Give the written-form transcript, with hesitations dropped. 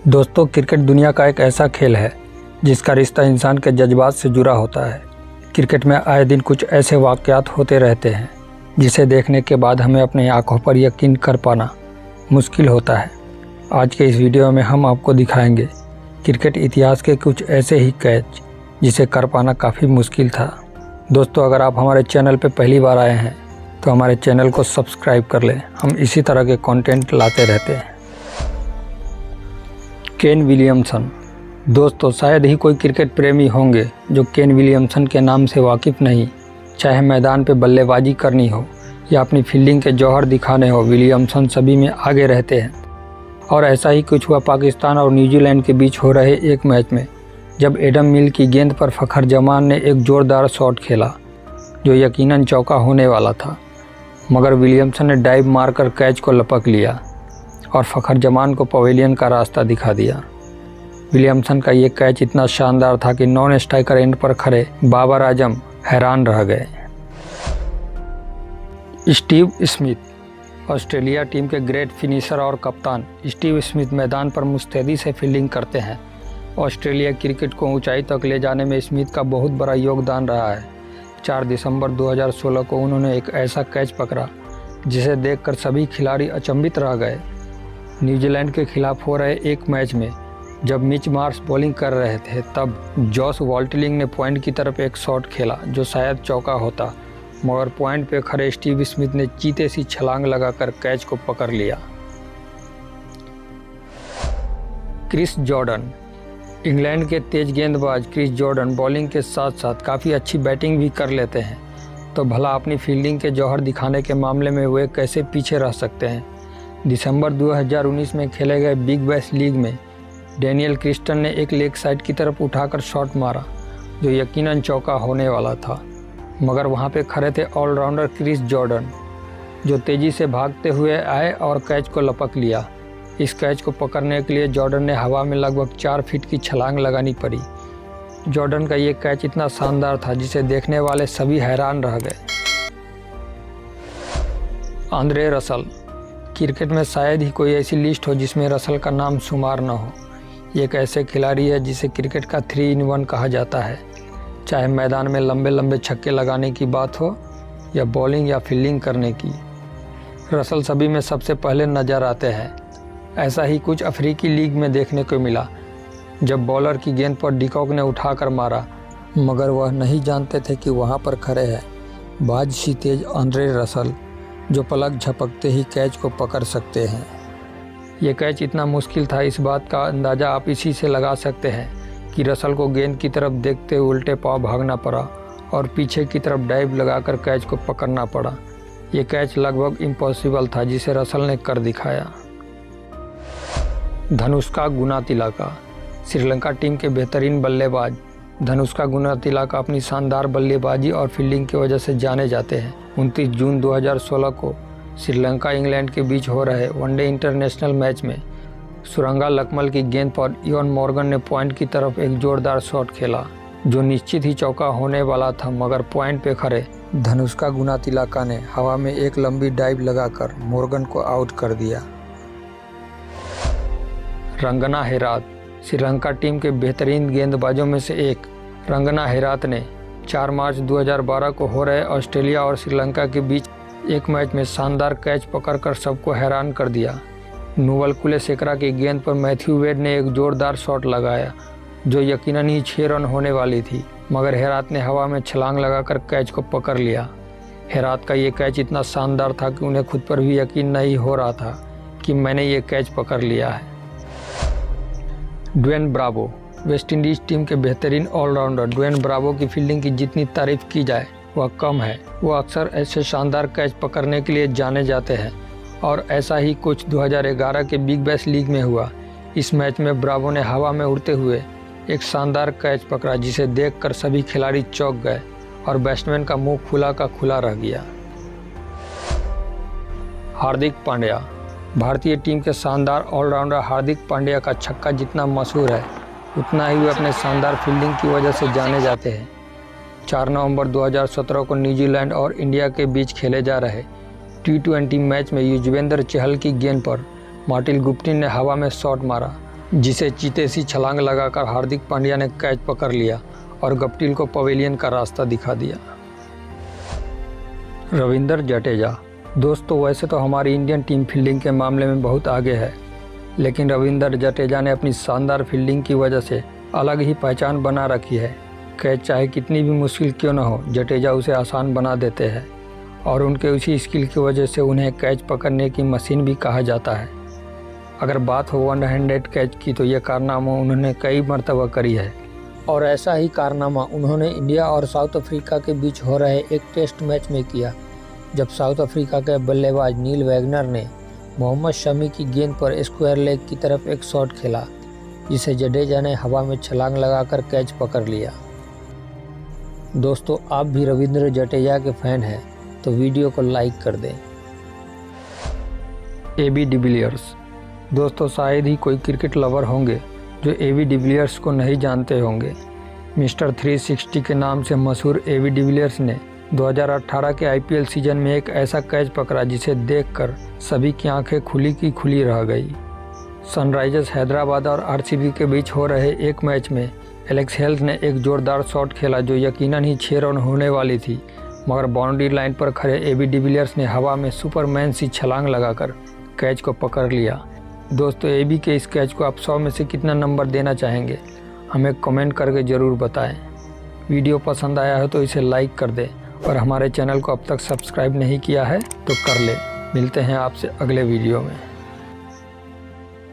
दोस्तों, क्रिकेट दुनिया का एक ऐसा खेल है जिसका रिश्ता इंसान के जज्बात से जुड़ा होता है। क्रिकेट में आए दिन कुछ ऐसे वाक़यात होते रहते हैं जिसे देखने के बाद हमें अपनी आंखों पर यकीन कर पाना मुश्किल होता है। आज के इस वीडियो में हम आपको दिखाएंगे क्रिकेट इतिहास के कुछ ऐसे ही कैच जिसे कर पाना काफ़ी मुश्किल था। दोस्तों, अगर आप हमारे चैनल पर पहली बार आए हैं तो हमारे चैनल को सब्सक्राइब कर लें। हम इसी तरह के कंटेंट लाते रहते हैं। Kane Williamson. दोस्तों, शायद ही कोई क्रिकेट प्रेमी होंगे जो केन विलियमसन के नाम से वाकिफ़ नहीं। चाहे मैदान पे बल्लेबाजी करनी हो या अपनी फील्डिंग के जौहर दिखाने हो, विलियमसन सभी में आगे रहते हैं। और ऐसा ही कुछ हुआ पाकिस्तान और न्यूजीलैंड के बीच हो रहे एक मैच में, जब एडम मिल की गेंद पर फ़खर जमान ने एक ज़ोरदार शॉट खेला जो यकीनन चौका होने वाला था, मगर विलियमसन ने डाइव मारकर कैच को लपक लिया और फ़खर जमान को पवेलियन का रास्ता दिखा दिया। विलियमसन का ये कैच इतना शानदार था कि नॉन स्ट्राइकर एंड पर खड़े बाबर आजम हैरान रह गए। Steve Smith. ऑस्ट्रेलिया टीम के ग्रेट फिनिशर और कप्तान स्टीव स्मिथ मैदान पर मुस्तैदी से फील्डिंग करते हैं। ऑस्ट्रेलिया क्रिकेट को ऊंचाई तक ले जाने में स्मिथ का बहुत बड़ा योगदान रहा है। 4 दिसंबर 2016 को उन्होंने एक ऐसा कैच पकड़ा जिसे देखकर सभी खिलाड़ी अचंभित रह गए। न्यूजीलैंड के खिलाफ हो रहे एक मैच में जब मिच मार्श बॉलिंग कर रहे थे, तब जॉस वाल्टलिंग ने पॉइंट की तरफ एक शॉट खेला जो शायद चौका होता, मगर पॉइंट पे खड़े स्टीव स्मिथ ने चीते सी छलांग लगाकर कैच को पकड़ लिया। Chris Jordan. इंग्लैंड के तेज गेंदबाज क्रिस जॉर्डन बॉलिंग के साथ साथ काफ़ी अच्छी बैटिंग भी कर लेते हैं, तो भला अपनी फील्डिंग के जौहर दिखाने के मामले में वे कैसे पीछे रह सकते हैं। दिसंबर 2019 में खेले गए बिग बैश लीग में डैनियल क्रिस्टन ने एक लेग साइड की तरफ उठाकर शॉट मारा जो यकीनन चौका होने वाला था, मगर वहां पे खड़े थे ऑलराउंडर क्रिस जॉर्डन जो तेज़ी से भागते हुए आए और कैच को लपक लिया। इस कैच को पकड़ने के लिए जॉर्डन ने हवा में लगभग 4 फीट की छलांग लगानी पड़ी। जॉर्डन का ये कैच इतना शानदार था जिसे देखने वाले सभी हैरान रह गए। Andre Russell. क्रिकेट में शायद ही कोई ऐसी लिस्ट हो जिसमें रसल का नाम शुमार न हो। ये एक ऐसे खिलाड़ी है जिसे क्रिकेट का 3 in 1 कहा जाता है। चाहे मैदान में लंबे लंबे छक्के लगाने की बात हो या बॉलिंग या फील्डिंग करने की, रसल सभी में सबसे पहले नज़र आते हैं। ऐसा ही कुछ अफ्रीकी लीग में देखने को मिला जब बॉलर की गेंद पर डिकॉक ने उठाकर मारा, मगर वह नहीं जानते थे कि वहाँ पर खड़े हैं बाज सी तेज आंद्रे रसल जो पलक झपकते ही कैच को पकड़ सकते हैं। ये कैच इतना मुश्किल था, इस बात का अंदाज़ा आप इसी से लगा सकते हैं कि रसल को गेंद की तरफ देखते हुए उल्टे पाँव भागना पड़ा और पीछे की तरफ डाइव लगाकर कैच को पकड़ना पड़ा। ये कैच लगभग इम्पॉसिबल था जिसे रसल ने कर दिखाया। धनुष्का गुनातिलका। श्रीलंका टीम के बेहतरीन बल्लेबाज धनुष्का गुनातिलका अपनी शानदार बल्लेबाजी और फील्डिंग की वजह से जाने जाते हैं। 29 जून 2016 को श्रीलंका इंग्लैंड के बीच हो रहे वनडे इंटरनेशनल मैच में सुरंगा लकमल की गेंद पर इवन मॉर्गन ने पॉइंट की तरफ एक जोरदार शॉट खेला जो निश्चित ही चौका होने वाला था, मगर पॉइंट पे खड़े धनुष्का गुनातिलका ने हवा में एक लंबी डाइव लगाकर मॉर्गन को आउट कर दिया। रंगना हेरात। श्रीलंका टीम के बेहतरीन गेंदबाजों में से एक रंगना हेरात ने 4 मार्च 2012 को हो रहे ऑस्ट्रेलिया और श्रीलंका के बीच एक मैच में शानदार कैच पकड़कर सबको हैरान कर दिया। नुवल कुलेशेखरा की गेंद पर मैथ्यू वेड ने एक जोरदार शॉट लगाया जो यकीनन ही 6 रन होने वाली थी, मगर हेरात ने हवा में छलांग लगाकर कैच को पकड़ लिया। हेरात का ये कैच इतना शानदार था कि उन्हें खुद पर भी यकीन नहीं हो रहा था कि मैंने ये कैच पकड़ लिया है। Dwayne Bravo. West Indies team के बेहतरीन ऑलराउंडर ड्वेन ब्रावो की फील्डिंग की जितनी तारीफ की जाए वह कम है। वह अक्सर ऐसे शानदार कैच पकड़ने के लिए जाने जाते हैं और ऐसा ही कुछ 2011 के बिग बैश लीग में हुआ। इस मैच में ब्रावो ने हवा में उड़ते हुए एक शानदार कैच पकड़ा जिसे देखकर सभी खिलाड़ी चौंक गए और बैट्समैन का मुंह खुला का खुला रह गया। हार्दिक पांड्या। भारतीय टीम के शानदार ऑलराउंडर हार्दिक पांड्या का छक्का जितना मशहूर है उतना ही वे अपने शानदार फील्डिंग की वजह से जाने जाते हैं। 4 नवंबर 2017 को न्यूजीलैंड और इंडिया के बीच खेले जा रहे T20 मैच में युजवेंद्र चहल की गेंद पर मार्टिन गुप्टिल ने हवा में शॉट मारा जिसे चीते सी छलांग लगाकर हार्दिक पांड्या ने कैच पकड़ लिया और गप्टिल को पवेलियन का रास्ता दिखा दिया। रविंद्र जडेजा। दोस्तों, वैसे तो हमारी इंडियन टीम फील्डिंग के मामले में बहुत आगे है, लेकिन रविंद्र जडेजा ने अपनी शानदार फील्डिंग की वजह से अलग ही पहचान बना रखी है। कैच चाहे कितनी भी मुश्किल क्यों न हो, जडेजा उसे आसान बना देते हैं और उनके उसी स्किल की वजह से उन्हें कैच पकड़ने की मशीन भी कहा जाता है। अगर बात हो वन हैंडेड कैच की तो यह कारनामा उन्होंने कई मरतबा करी है और ऐसा ही कारनामा उन्होंने इंडिया और साउथ अफ्रीका के बीच हो रहे एक टेस्ट मैच में किया, जब साउथ अफ्रीका के बल्लेबाज नील वैगनर ने मोहम्मद शमी की गेंद पर स्क्वायर लेग की तरफ एक शॉट खेला, जिसे जडेजा ने हवा में छलांग लगाकर कैच पकड़ लिया। दोस्तों, आप भी रविंद्र जडेजा के फैन हैं तो वीडियो को लाइक कर दें। AB de Villiers. दोस्तों, शायद ही कोई क्रिकेट लवर होंगे जो एबी डिविलियर्स को नहीं जानते होंगे। मिस्टर 360 के नाम से मशहूर एबी डिविलियर्स ने 2018 के आईपीएल सीजन में एक ऐसा कैच पकड़ा जिसे देखकर सभी की आंखें खुली की खुली रह गई। सनराइजर्स हैदराबाद और आरसीबी के बीच हो रहे एक मैच में एलेक्स हेल्थ ने एक जोरदार शॉट खेला जो यकीनन ही 6 रन होने वाली थी, मगर बाउंड्री लाइन पर खड़े एबी डिविलियर्स ने हवा में सुपरमैन सी छलांग लगाकर कैच को पकड़ लिया। दोस्तों, एबी के इस कैच को आप 100 में से कितना नंबर देना चाहेंगे, हमें कमेंट करके ज़रूर बताएं। वीडियो पसंद आया है तो इसे लाइक कर दें और हमारे चैनल को अब तक सब्सक्राइब नहीं किया है तो कर ले। मिलते हैं आपसे अगले वीडियो में।